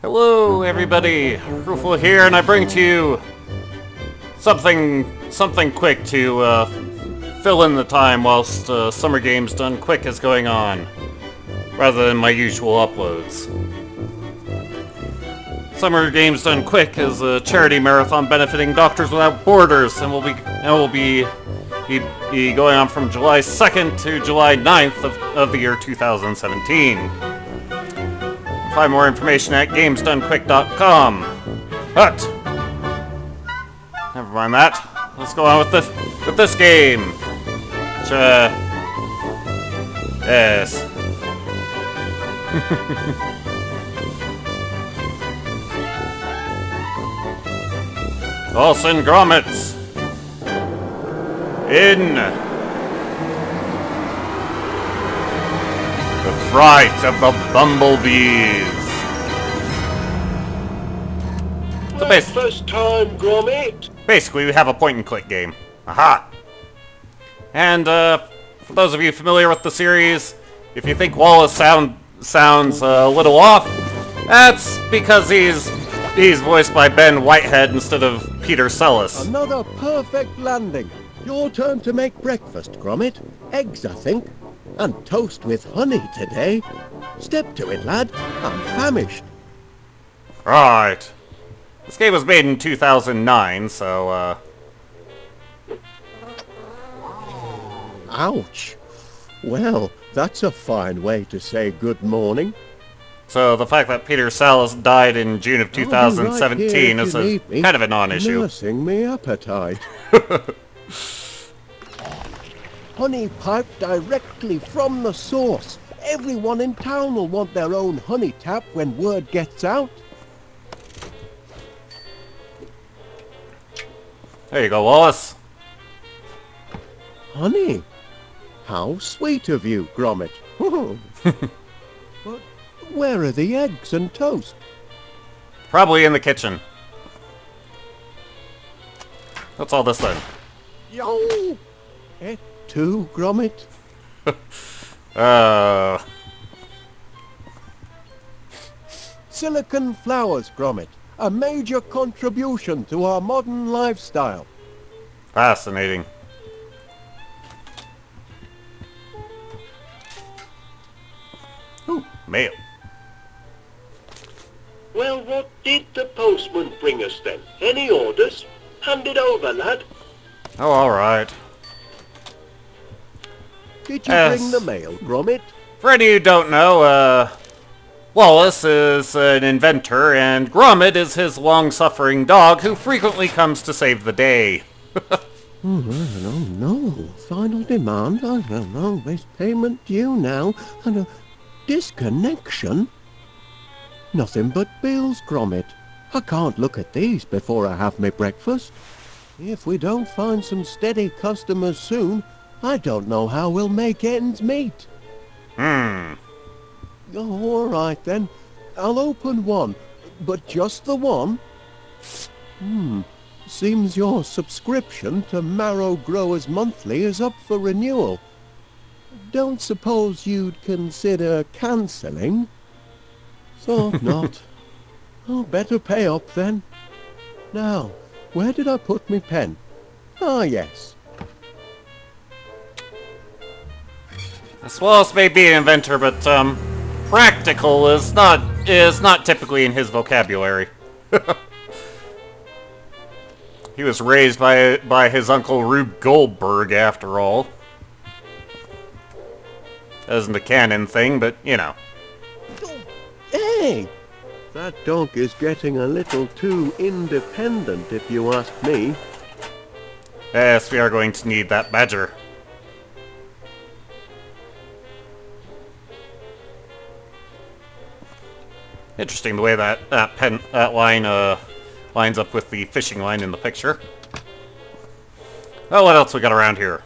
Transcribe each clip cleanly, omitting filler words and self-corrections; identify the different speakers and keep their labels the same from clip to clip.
Speaker 1: Hello, everybody. Roofle here, and I bring to you something quick to fill in the time whilst Summer Games Done Quick is going on, rather than my usual uploads. Summer Games Done Quick is a charity marathon benefiting Doctors Without Borders, and will be going on from July 2nd to July 9th of the year 2017. Find more information at gamesdonequick.com. But never mind that. Let's go on with this game. Which, yes. Wallace and Gromit in the Fright of the Bumblebees. So
Speaker 2: first time, Gromit.
Speaker 1: Basically, we have a point-and-click game. Aha! And for those of you familiar with the series, if you think Wallace sounds a little off, that's because he's voiced by Ben Whitehead instead of Peter Sellis.
Speaker 3: Another perfect landing. Your turn to make breakfast, Gromit. Eggs, I think. And toast with honey today. Step to it, lad. I'm famished.
Speaker 1: Right. This game was made in 2009, so,
Speaker 3: Ouch. Well, that's a fine way to say good morning.
Speaker 1: So the fact that Peter Sellis died in June of 2017 is a kind of a non-issue.
Speaker 3: Nursing me appetite. Honey piped directly from the source. Everyone in town will want their own honey tap when word gets out.
Speaker 1: There you go, Wallace.
Speaker 3: Honey? How sweet of you, Gromit. But where are the eggs and toast?
Speaker 1: Probably in the kitchen. What's all this then?
Speaker 3: Yo! Et tu, Gromit? Silicon flowers, Gromit. A major contribution to our modern lifestyle.
Speaker 1: Fascinating. Ooh, mail.
Speaker 2: Well, what did the postman bring us then? Any orders? Hand it over, lad.
Speaker 1: Oh, alright.
Speaker 3: Did you bring the mail, Gromit?
Speaker 1: For any who don't know, Wallace is an inventor, and Gromit is his long-suffering dog who frequently comes to save the day.
Speaker 3: Oh, no. Final demand? I don't know. There's payment due now, and a disconnection? Nothing but bills, Gromit. I can't look at these before I have my breakfast. If we don't find some steady customers soon, I don't know how we'll make ends meet. Oh, all right then. I'll open one, but just the one? Seems your subscription to Marrow Growers Monthly is up for renewal. Don't suppose you'd consider cancelling? Thought not. Oh, better pay up then. Now, where did I put my pen? Ah, yes.
Speaker 1: Wallace may be an inventor, but, practical is not typically in his vocabulary. He was raised by his uncle Rube Goldberg, after all. Isn't a canon thing, but, you know.
Speaker 3: Hey! That dog is getting a little too independent, if you ask me.
Speaker 1: Yes, we are going to need that badger. Interesting the way that line lines up with the fishing line in the picture. Well, what else we got around here?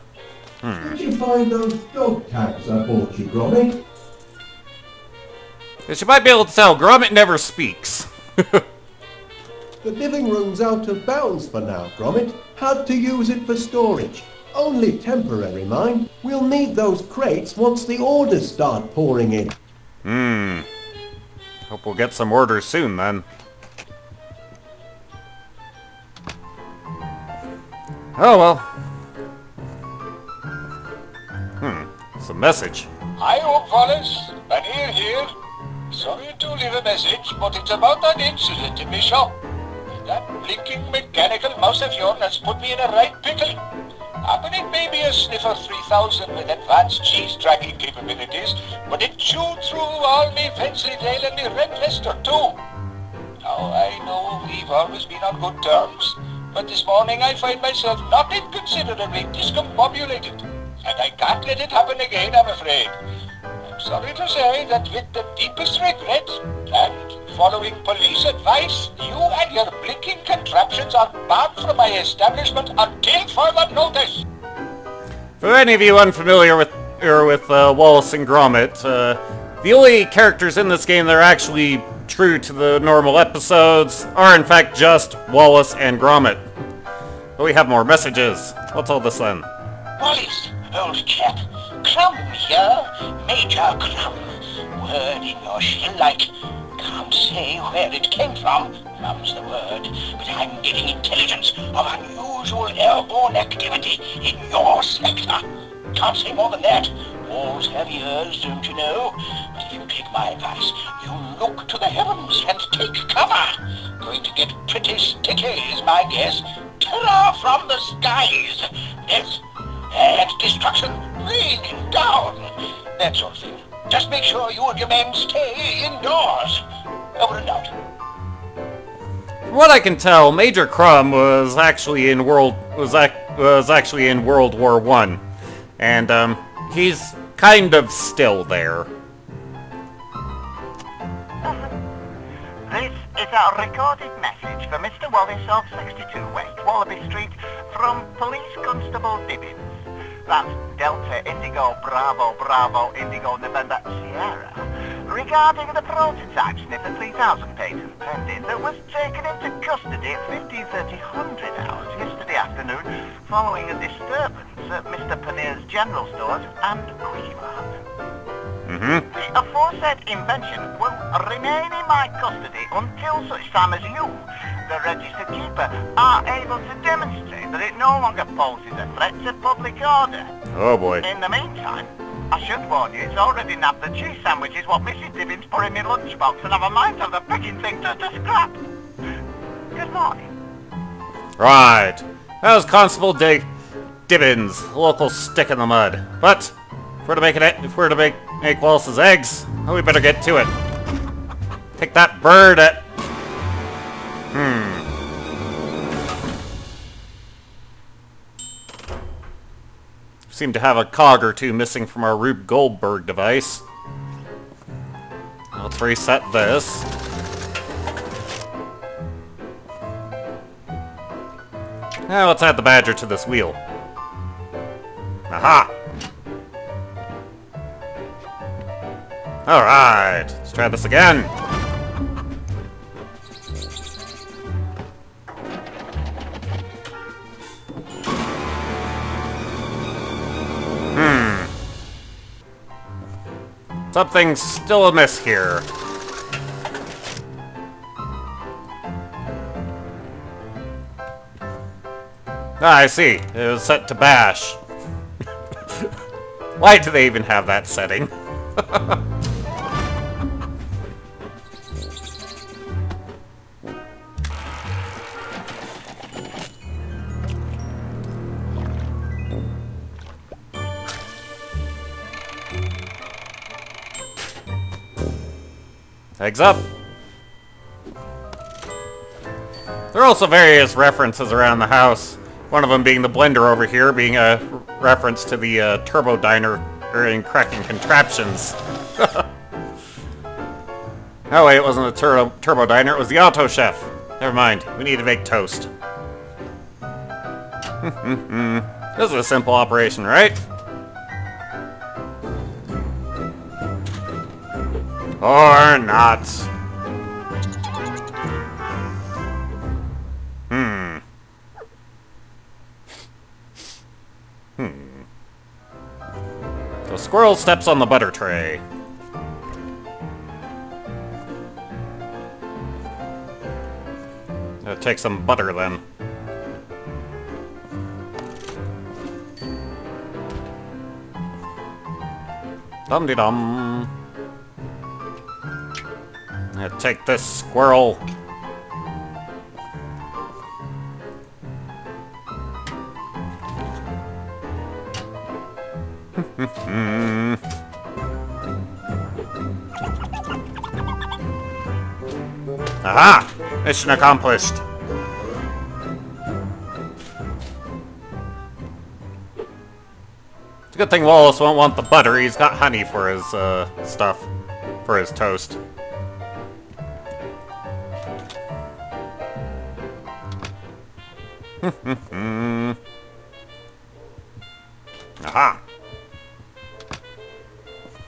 Speaker 4: Did you find those dog tags I bought you, Gromit?
Speaker 1: As you might be able to tell, Gromit never speaks.
Speaker 3: The living room's out of bounds for now, Gromit. Had to use it for storage. Only temporary, mind. We'll need those crates once the orders start pouring in.
Speaker 1: Hope we'll get some orders soon, then. Oh, well. It's a message.
Speaker 5: Hi, old Wallace. Bannier here. Sorry to leave a message, but it's about that incident in my shop. That blinking mechanical mouse of yours has put me in a right pickle. Happening maybe a sniffer 3000 with advanced cheese tracking capabilities, but it chewed through all me Wensleydale and me Red Leicester too. Now, I know we've always been on good terms, but this morning I find myself not inconsiderably discombobulated, and I can't let it happen again, I'm afraid. I'm sorry to say that with the deepest regret, and following police advice, you and your blinking contraptions are barred from my establishment until further notice.
Speaker 1: For any of you unfamiliar with Wallace and Gromit, the only characters in this game that are actually true to the normal episodes are in fact just Wallace and Gromit. But we have more messages. What's all this then?
Speaker 5: Wallace, old chap. Crumb here, Major Crumb. Word in your shell like, can't say where it came from, mum's the word, but I'm getting intelligence of unusual airborne activity in your sector. Can't say more than that. Walls have ears, don't you know? But if you take my advice, you look to the heavens and take cover. Going to get pretty sticky is my guess. Terror from the skies. Death and destruction raining down. That sort of thing. Just make sure you and your men stay indoors. Over and out.
Speaker 1: From what I can tell, Major Crumb was actually in World War I, and he's kind of still there.
Speaker 6: This is a recorded message for Mr. Wallace of 62 West Wallaby Street from Police Constable Dibbins. That's Delta Indigo Bravo Bravo Indigo November Sierra. Regarding the prototype sniffer 3000 patent pending that was taken into custody at 15:30 hours yesterday afternoon following a disturbance at Mr. Panier's General Stores and Quickie-Mart. The aforesaid invention will remain in my custody until such time as you, the registered keeper, are able to demonstrate that it no longer poses a threat to public order.
Speaker 1: Oh boy.
Speaker 6: In the meantime, I should warn you, it's already nabbed the cheese sandwiches what Mrs. Dibbins put in my lunchbox, and I've a mind to have the picking thing to scrap. Good morning.
Speaker 1: Right. That was Constable Dibbins, a local stick in the mud. But if we're to make Wallace's eggs, we better get to it. Take that bird at... Seem to have a cog or two missing from our Rube Goldberg device. Let's reset this. Now let's add the badger to this wheel. Aha! Alright, let's try this again. Something's still amiss here. Ah, I see. It was set to bash. Why do they even have that setting? Eggs up! There are also various references around the house. One of them being the blender over here, being a reference to the turbo diner in cracking contraptions. Oh wait, it wasn't the turbo diner, it was the auto chef. Never mind, we need to make toast. This is a simple operation, right? Or not. So squirrel steps on the butter tray. Take some butter then. Dum-de-dum. Take this, squirrel. Aha! Mission accomplished. It's a good thing Wallace won't want the butter. He's got honey for his stuff, for his toast. Aha!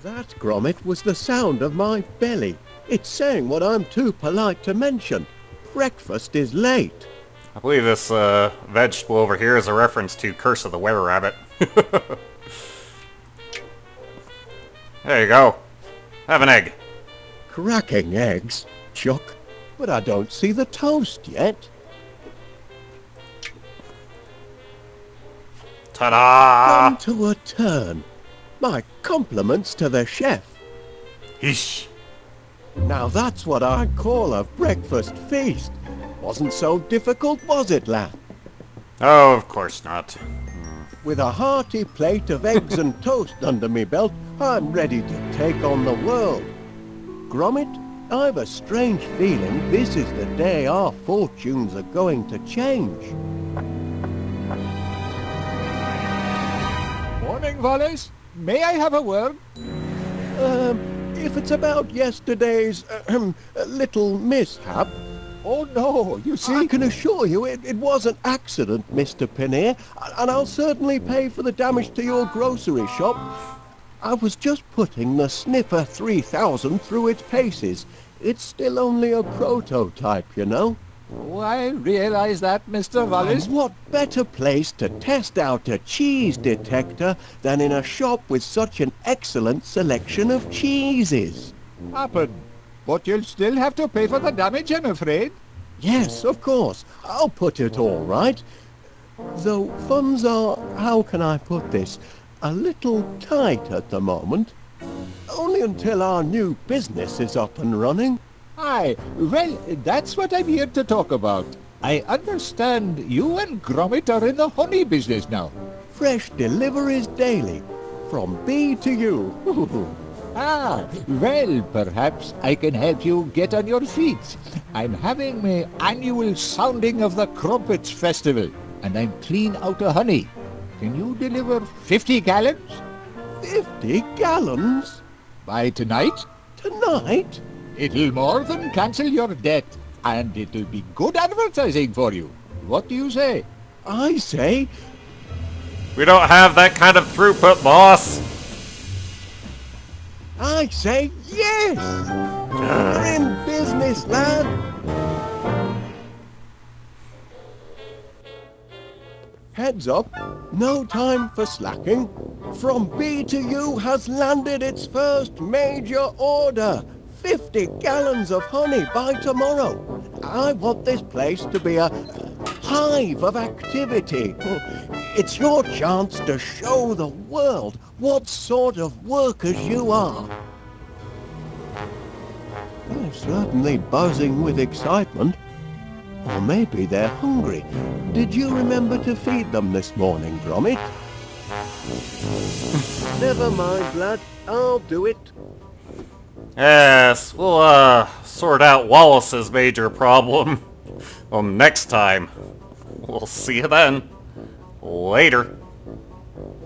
Speaker 3: That, Gromit, was the sound of my belly. It's saying what I'm too polite to mention. Breakfast is late.
Speaker 1: I believe this vegetable over here is a reference to Curse of the Were-Rabbit. There you go. Have an egg.
Speaker 3: Cracking eggs, Chuck. But I don't see the toast yet.
Speaker 1: Ta-da!
Speaker 3: Come to a turn. My compliments to the chef.
Speaker 1: Yeesh.
Speaker 3: Now that's what I call a breakfast feast. Wasn't so difficult, was it, lad?
Speaker 1: Oh, of course not.
Speaker 3: With a hearty plate of eggs and toast under me belt, I'm ready to take on the world. Gromit, I've a strange feeling this is the day our fortunes are going to change.
Speaker 7: Morning, Wallace. May I have a word?
Speaker 3: If it's about yesterday's little mishap,
Speaker 7: Oh no, you see...
Speaker 3: I can assure you it was an accident, Mr. Pinnear, and I'll certainly pay for the damage to your grocery shop. I was just putting the Sniffer 3000 through its paces. It's still only a prototype, you know.
Speaker 7: Oh, I realize that, Mr. Wallace.
Speaker 3: And what better place to test out a cheese detector than in a shop with such an excellent selection of cheeses?
Speaker 7: Happen. But you'll still have to pay for the damage, I'm afraid.
Speaker 3: Yes, of course. I'll put it all right. Though funds are, how can I put this, a little tight at the moment. Only until our new business is up and running.
Speaker 7: Aye, well, that's what I'm here to talk about. I understand you and Gromit are in the honey business now.
Speaker 3: Fresh deliveries daily, from bee to you.
Speaker 7: Ah, well, perhaps I can help you get on your feet. I'm having my annual sounding of the Crumpets Festival, and I'm clean out of honey. Can you deliver 50 gallons?
Speaker 3: 50 gallons?
Speaker 7: By tonight?
Speaker 3: Tonight?
Speaker 7: It'll more than cancel your debt, and it'll be good advertising for you. What do you say?
Speaker 3: I say,
Speaker 1: We don't have that kind of throughput, boss.
Speaker 3: I say yes! We're in business, lad! Heads up, no time for slacking. From B to U has landed its first major order. 50 gallons of honey by tomorrow. I want this place to be a hive of activity. It's your chance to show the world what sort of workers you are. They're certainly buzzing with excitement. Or maybe they're hungry. Did you remember to feed them this morning, Gromit? Never mind, lad. I'll do it.
Speaker 1: Yes, we'll sort out Wallace's major problem next time. We'll see you then. Later.